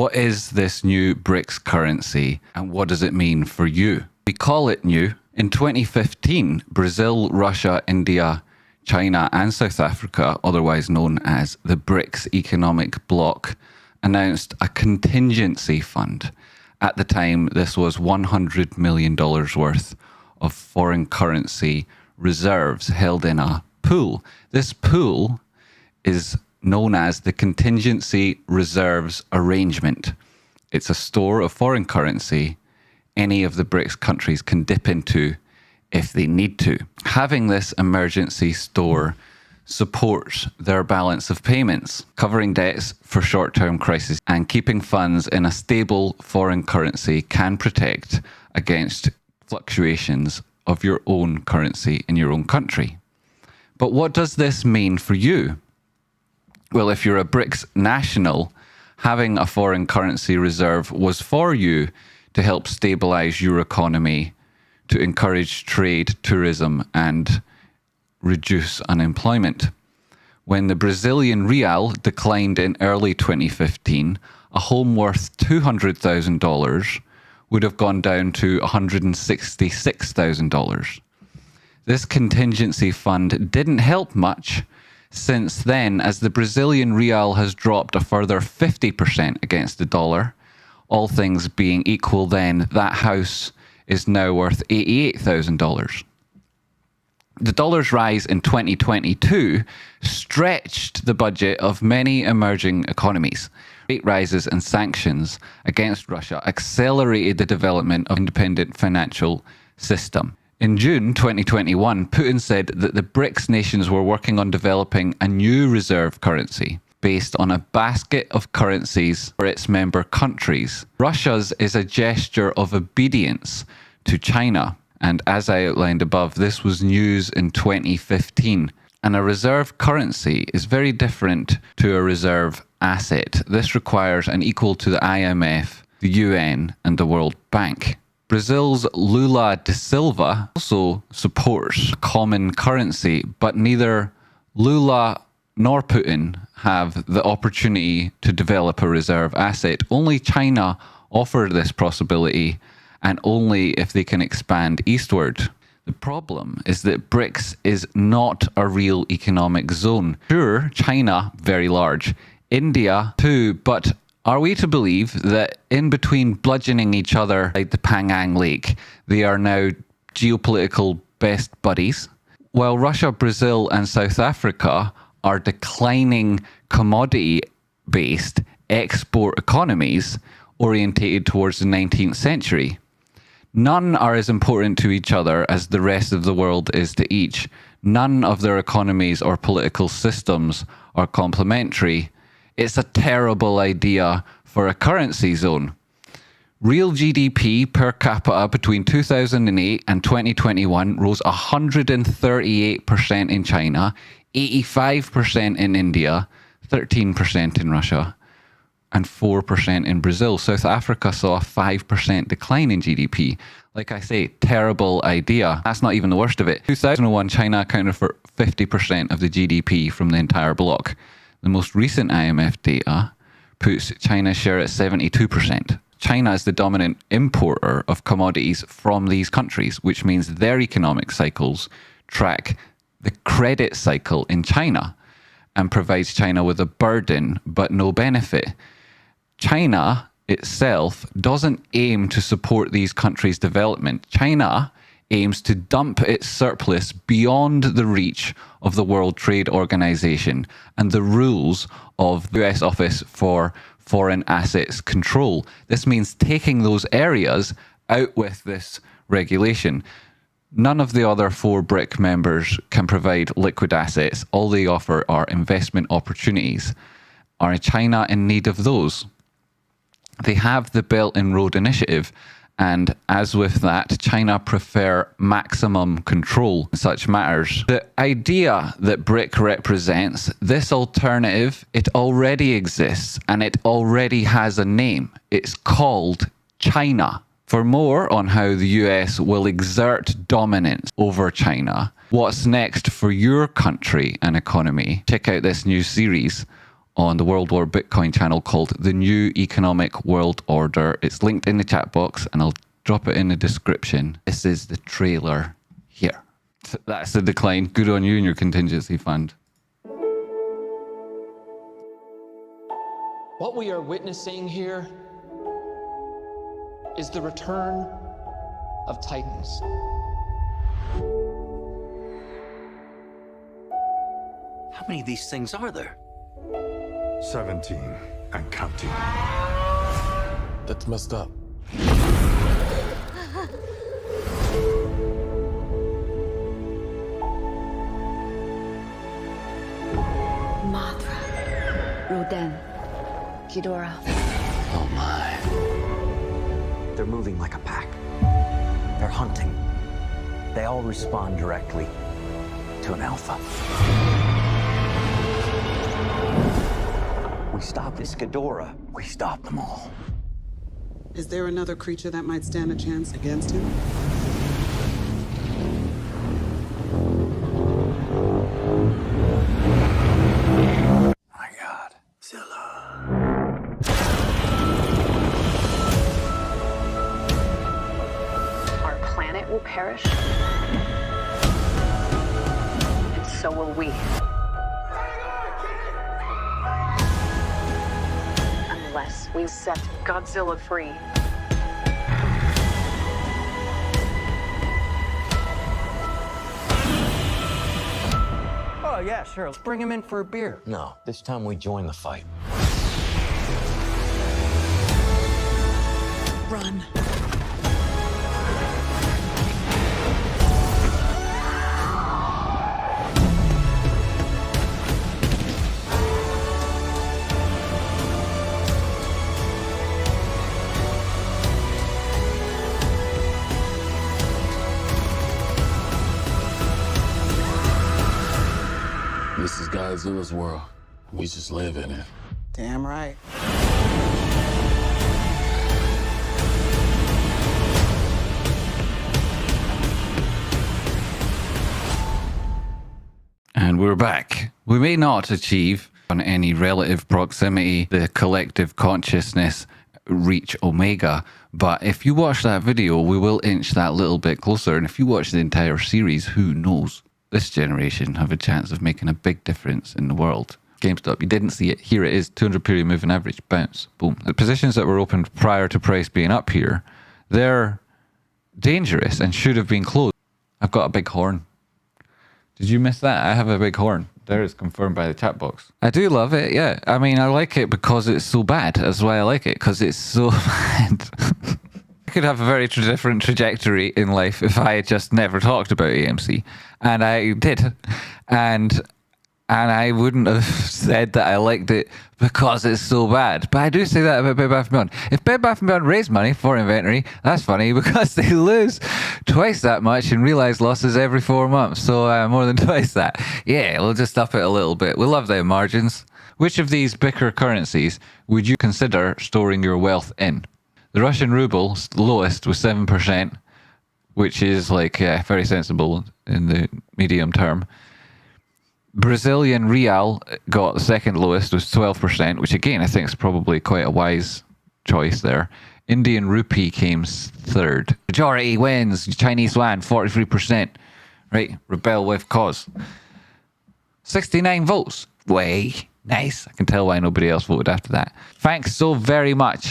What is this new BRICS currency and what does it mean for you? We call it new. In 2015, Brazil, Russia, India, China and South Africa, otherwise known as the BRICS economic bloc, announced a contingency fund. At the time, this was $100 million worth of foreign currency reserves held in a pool. This pool is known as the Contingency Reserves Arrangement. It's a store of foreign currency any of the BRICS countries can dip into if they need to. Having this emergency store supports their balance of payments, covering debts for short-term crises, and keeping funds in a stable foreign currency can protect against fluctuations of your own currency in your own country. But what does this mean for you? Well, if you're a BRICS national, having a foreign currency reserve was for you to help stabilize your economy, to encourage trade, tourism, and reduce unemployment. When the Brazilian real declined in early 2015, a home worth $200,000 would have gone down to $166,000. This contingency fund didn't help much since then, as the Brazilian real has dropped a further 50% against the dollar. All things being equal then, that house is now worth $88,000. The dollar's rise in 2022 stretched the budget of many emerging economies. Rate rises and sanctions against Russia accelerated the development of an independent financial system. In June 2021, Putin said that the BRICS nations were working on developing a new reserve currency based on a basket of currencies for its member countries. Russia's is a gesture of obedience to China. And as I outlined above, this was news in 2015. And a reserve currency is very different to a reserve asset. This requires an equal to the IMF, the UN, and the World Bank. Brazil's Lula da Silva also supports a common currency, but neither Lula nor Putin have the opportunity to develop a reserve asset. Only China offered this possibility, and only if they can expand eastward. The problem is that BRICS is not a real economic zone. Sure, China, very large, India too, but are we to believe that in between bludgeoning each other like the Pangang Lake, they are now geopolitical best buddies? While Russia, Brazil and South Africa are declining commodity-based export economies orientated towards the 19th century. None are as important to each other as the rest of the world is to each. None of their economies or political systems are complementary. It's a terrible idea for a currency zone. Real GDP per capita between 2008 and 2021 rose 138% in China, 85% in India, 13% in Russia, and 4% in Brazil. South Africa saw a 5% decline in GDP. Like I say, terrible idea. That's not even the worst of it. 2001, China accounted for 50% of the GDP from the entire bloc. The most recent IMF data puts China's share at 72%. China is the dominant importer of commodities from these countries, which means their economic cycles track the credit cycle in China and provides China with a burden but no benefit. China itself doesn't aim to support these countries' development. China aims to dump its surplus beyond the reach of the World Trade Organization and the rules of the US Office for Foreign Assets Control. This means taking those areas out with this regulation. None of the other 4 BRIC members can provide liquid assets. All they offer are investment opportunities. Are China in need of those? They have the Belt and Road Initiative, and as with that, China prefer maximum control in such matters. The idea that BRIC represents, this alternative, it already exists and it already has a name. It's called China. For more on how the US will exert dominance over China, what's next for your country and economy, check out this new series on the World War Bitcoin channel called The New Economic World Order. It's linked in the chat box and I'll drop it in the description. This is the trailer here. That's the decline. Good on you and your contingency fund. What we are witnessing here is the return of titans. How many of these things are there? 17 and counting. That's messed up. Mothra, Rodan, Ghidorah. Oh my. They're moving like a pack. They're hunting. They all respond directly to an alpha. We stop this Ghidorah. We stop them all. Is there another creature that might stand a chance against him? My God. Zilla. Our planet will perish, and so will we. Unless we set Godzilla free. Oh, yeah, sure. Let's bring him in for a beer. No, this time we join the fight. Run. This is Godzilla's world. We just live in it. Damn right. And we're back. We may not achieve on any relative proximity the collective consciousness reach omega, but if you watch that video, we will inch that little bit closer. And if you watch the entire series, who knows? This generation have a chance of making a big difference in the world. GameStop, you didn't see it. Here it is, 200 period moving average, bounce, boom. The positions that were opened prior to price being up here, they're dangerous and should have been closed. I've got a big horn. Did you miss that? I have a big horn. There is confirmed by the chat box. I do love it, yeah. I mean, I like it because it's so bad. That's why I like it, because it's so bad. I could have a very different trajectory in life if I had just never talked about AMC. And I did. And I wouldn't have said that I liked it because it's so bad. But I do say that about Bed Bath & Beyond. If Bed Bath & Beyond raise money for inventory, that's funny because they lose twice that much in realized losses every 4 months. So more than twice that. Yeah, we'll just up it a little bit. We love their margins. Which of these bigger currencies would you consider storing your wealth in? The Russian ruble, lowest, was 7%, which is like, yeah, very sensible in the medium term. Brazilian real got the second lowest, was 12%, which again, I think is probably quite a wise choice there. Indian rupee came third. Majority wins, Chinese yuan, 43%. Right, rebel with cause. 69 votes. Way. Nice. I can tell why nobody else voted after that. Thanks so very much